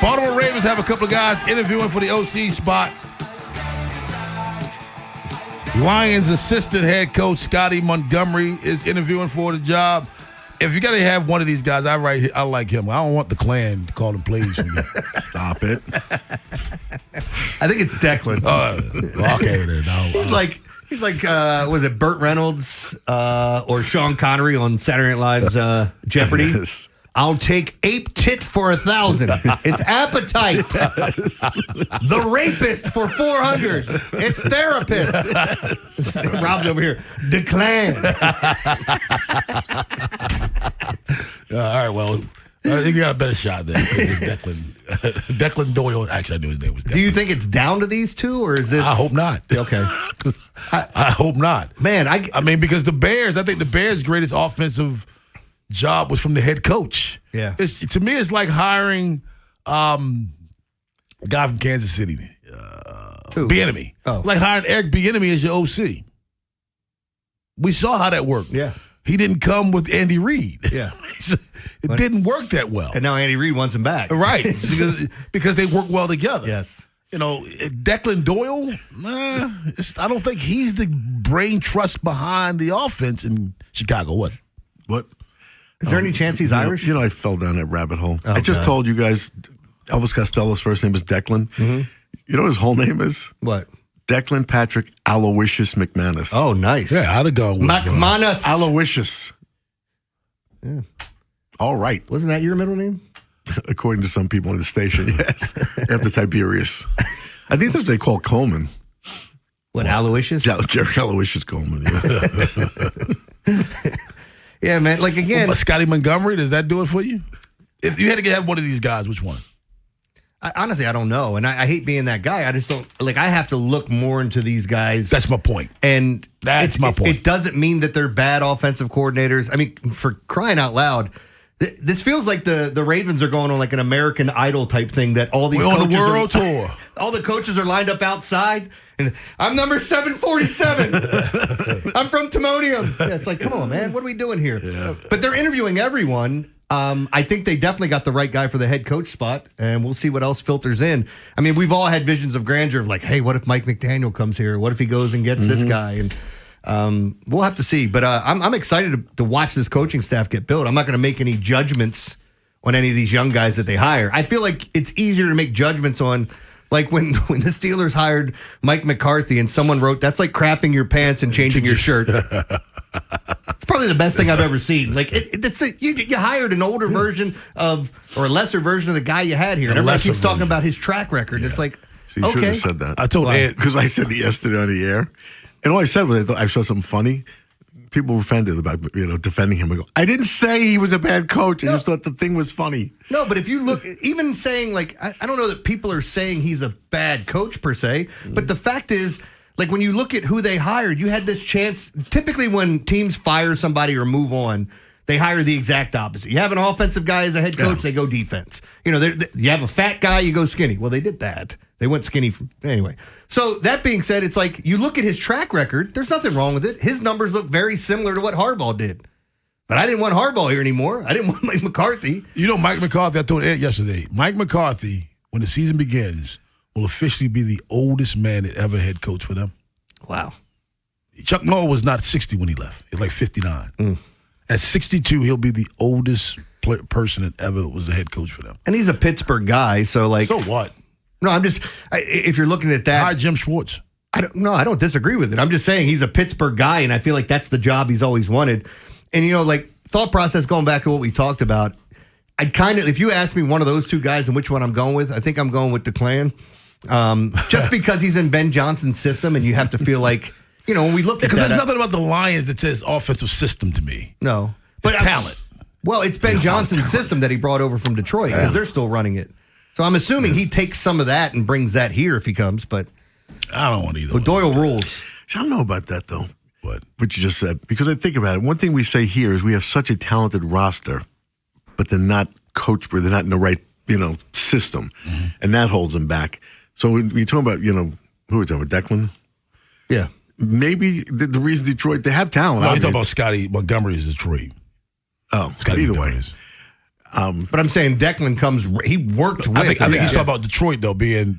Baltimore Ravens have a couple of guys interviewing for the OC spot. Lions assistant head coach Scottie Montgomery is interviewing for the job. If you got to have one of these guys, I like him. I don't want the Klan to call him plays for me. Stop it. I think it's Declan. Okay, then. No, He's like, was it Burt Reynolds or Sean Connery on Saturday Night Live's Jeopardy? Yes. I'll take ape tit for 1,000. It's appetite. The rapist for 400. It's therapist. Rob's over here. Declan. all right, well, I think you got a better shot there. It's Declan Doyle. Actually, I knew his name was Declan. Do you think it's down to these two, or is this? I hope not. Okay. I hope not. Man, I mean, because the Bears, I think the Bears' greatest offensive job was from the head coach. Yeah. To me, it's like hiring a guy from Kansas City, Bieniemy. Oh. Like hiring Eric Bieniemy as your OC. We saw how that worked. Yeah. He didn't come with Andy Reid. Yeah. It didn't work that well. And now Andy Reid wants him back. Right. because they work well together. Yes. You know, Declan Doyle, I don't think he's the brain trust behind the offense in Chicago. What? Is there any chance he's Irish? You know, I fell down that rabbit hole. Oh, I just God. told you guys Elvis Costello's first name is Declan. Mm-hmm. You know what his whole name is? What? Declan Patrick Aloysius McManus. Oh, nice. Yeah, I'd have gone with McManus. Aloysius. Yeah. All right. Wasn't that your middle name? According to some people in the station, yes. After Tiberius. I think that's what they call Coleman. What, Aloysius? Jerry Aloysius Coleman. Yeah. Yeah, man. Like, again. Scottie Montgomery, does that do it for you? If you had to have one of these guys, which one? Honestly, I don't know. And I hate being that guy. I just don't, I have to look more into these guys. That's my point. And that's my point. It doesn't mean that they're bad offensive coordinators. I mean, for crying out loud, this feels like the Ravens are going on like an American Idol type thing that all these coaches on the world tour. All the coaches are lined up outside. And I'm number 747. I'm from Timonium. Yeah, it's like, come on, man. What are we doing here? Yeah. But they're interviewing everyone. I think they definitely got the right guy for the head coach spot, and we'll see what else filters in. I mean, we've all had visions of grandeur of like, hey, what if Mike McDaniel comes here? What if he goes and gets this guy? And we'll have to see. But I'm excited to watch this coaching staff get built. I'm not going to make any judgments on any of these young guys that they hire. I feel like it's easier to make judgments on, like when the Steelers hired Mike McCarthy and someone wrote, that's like crapping your pants and changing your shirt. It's probably the best thing I've ever seen. Like you hired an older version of, or a lesser version of the guy you had here. And everybody keeps talking about his track record. Yeah. It's like, so you should have said that. I told Ed, because I said it yesterday on the air. And all I said was I thought I saw something funny. People were offended about, defending him. I go, I didn't say he was a bad coach. I just thought the thing was funny. No, but if you look, even saying like, I don't know that people are saying he's a bad coach per se, but the fact is, like when you look at who they hired, you had this chance. Typically when teams fire somebody or move on, they hire the exact opposite. You have an offensive guy as a head coach, they go defense. You have a fat guy, you go skinny. Well, they did that. They went skinny anyway. So that being said, it's like you look at his track record. There's nothing wrong with it. His numbers look very similar to what Harbaugh did. But I didn't want Harbaugh here anymore. I didn't want Mike McCarthy. You know, Mike McCarthy, I told Ed yesterday, Mike McCarthy, when the season begins, will officially be the oldest man that ever head coach for them. Wow. Chuck Noll was not 60 when he left. He was like 59. At 62, he'll be the oldest person that ever was a head coach for them. And he's a Pittsburgh guy, so like. So what? No, I'm just, if you're looking at that. Hi, Jim Schwartz. I don't disagree with it. I'm just saying he's a Pittsburgh guy, and I feel like that's the job he's always wanted. And, thought process going back to what we talked about, I'd if you ask me one of those two guys and which one I'm going with, I think I'm going with Declan. Just because he's in Ben Johnson's system, and you have to feel like, when we look at that. Because there's nothing about the Lions that says offensive system to me. No. But talent. Well, it's Ben Johnson's system that he brought over from Detroit because they're still running it. So I'm assuming he takes some of that and brings that here if he comes, but I don't want either. But Doyle rules. I don't know about that, though, what you just said. Because I think about it. One thing we say here is we have such a talented roster, but they're not coached, they're not in the right, system. Mm-hmm. And that holds them back. So when you talk about, who are we talking about, Declan? Yeah. Maybe the reason Detroit, they have talent. No, you're talking about Scottie Montgomery is Detroit. Oh, Scottie either way. But I'm saying Declan he worked with. I think he's talking about Detroit though, being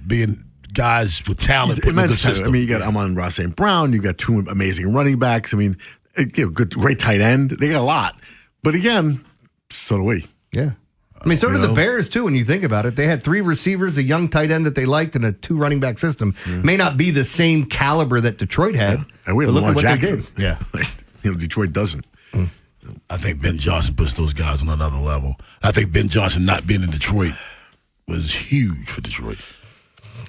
guys with talent. Put in the system. I mean, you got Amon-Ra St. Brown. You got 2 amazing running backs. I mean, great tight end. They got a lot. But again, so do we. Yeah. I mean, so did the Bears, too, when you think about it. They had 3 receivers, a young tight end that they liked, and a 2 running back system. May not be the same caliber that Detroit had. Yeah. And we have Lamar Jackson. Yeah. Detroit doesn't. I think Ben Johnson puts those guys on another level. I think Ben Johnson not being in Detroit was huge for Detroit.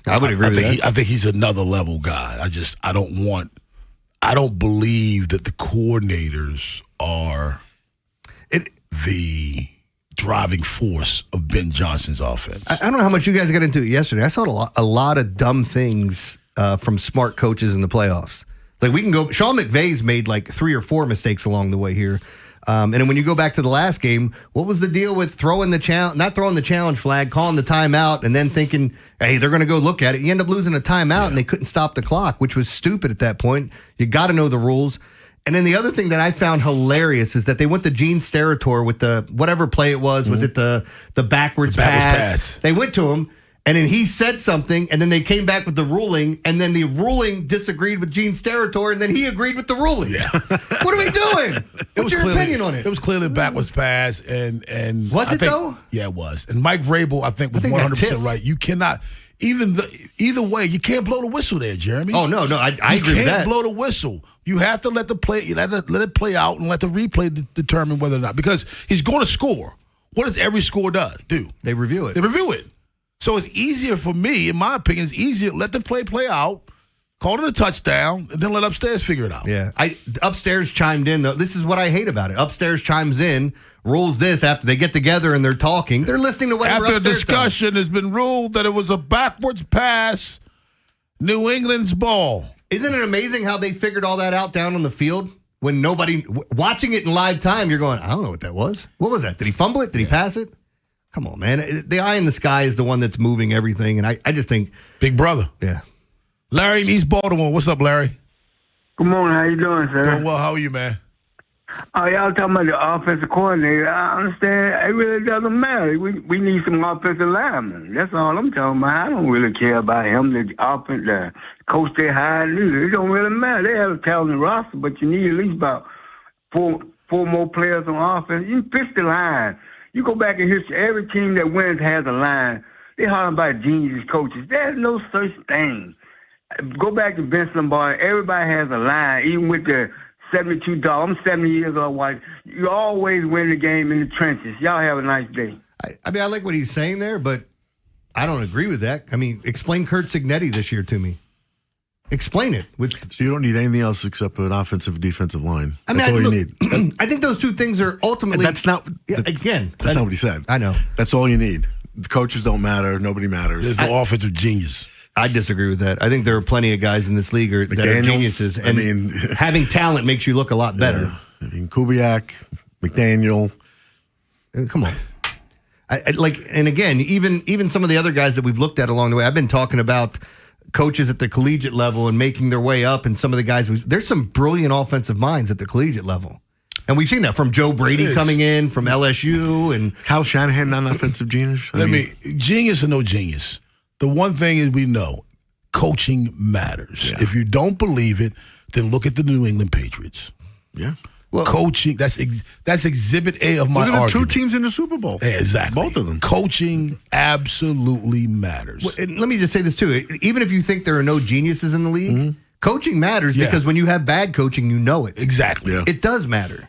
I would agree with that. I think he's another level guy. I don't believe that the coordinators are the driving force of Ben Johnson's offense. I don't know how much you guys got into it yesterday. I saw a lot of dumb things from smart coaches in the playoffs. Like we can go. Sean McVay's made like 3 or 4 mistakes along the way here. And then when you go back to the last game, what was the deal with not throwing the challenge flag, calling the timeout, and then thinking, hey, they're going to go look at it. You end up losing a timeout, and they couldn't stop the clock, which was stupid at that point. You got to know the rules. And then the other thing that I found hilarious is that they went to Gene Steratore with the whatever play it was. Was it the backwards pass? They went to him. And then he said something, and then they came back with the ruling, and then the ruling disagreed with Gene Steratore, and then he agreed with the ruling. Yeah. What are we doing? What's your opinion on it? It was clearly a backwards pass, and was it though? Yeah, it was. And Mike Vrabel, I think, was 100% right. You cannot either way. You can't blow the whistle there, Jeremy. Oh no, I agree with that. You can't blow the whistle. You have to let it play out and let the replay determine whether or not, because he's going to score. What does every score do? They review it. So it's easier for me, in my opinion, let the play out, call it a touchdown, and then let upstairs figure it out. Yeah. Upstairs chimed in, though. This is what I hate about it. Upstairs chimes in, rules this after they get together and they're talking. They're listening to whatever after upstairs discussion has been ruled that it was a backwards pass, New England's ball. Isn't it amazing how they figured all that out down on the field? When nobody, watching it in live time, you're going, I don't know what that was. What was that? Did he fumble it? Did he pass it? Come on, man. The eye in the sky is the one that's moving everything, and I just think... Big brother. Yeah. Larry in East Baltimore. What's up, Larry? Good morning. How you doing, sir? Doing well. How are you, man? Oh, y'all talking about the offensive coordinator. I understand. It really doesn't matter. We need some offensive linemen. That's all I'm talking about. I don't really care about him, the coach they hired. It don't really matter. They have a talented roster, but you need at least about four more players on offense. You fix the line. You go back in history, every team that wins has a line. They hollering about genius coaches. There's no such thing. Go back to Vince Lombardi. Everybody has a line, even with the $72. I'm 70 years old, wife. You always win the game in the trenches. Y'all have a nice day. I mean, I like what he's saying there, but I don't agree with that. I mean, explain Kurt Cignetti this year to me. Explain it. So you don't need anything else except an offensive defensive line. That's all you need. I think those two things are ultimately... That's not... That's not what he said. I know. That's all you need. The coaches don't matter. Nobody matters. There's no offensive genius. I disagree with that. I think there are plenty of guys in this league that are geniuses. And having talent makes you look a lot better. Yeah. I mean, Kubiak, McDaniel. Come on. And again, even some of the other guys that we've looked at along the way, I've been talking about coaches at the collegiate level and making their way up, and some of the guys, there's some brilliant offensive minds at the collegiate level. And we've seen that from Joe Brady coming in from LSU and Kyle Shanahan, not an offensive genius. Genius or no genius, the one thing is we know coaching matters. Yeah. If you don't believe it, then look at the New England Patriots. Yeah. Well, coaching, that's exhibit A of my argument. Look at the 2 teams in the Super Bowl. Yeah, exactly. Both of them. Coaching absolutely matters. Well, and let me just say this, too. Even if you think there are no geniuses in the league, coaching matters because when you have bad coaching, you know it. Exactly. Yeah. It does matter.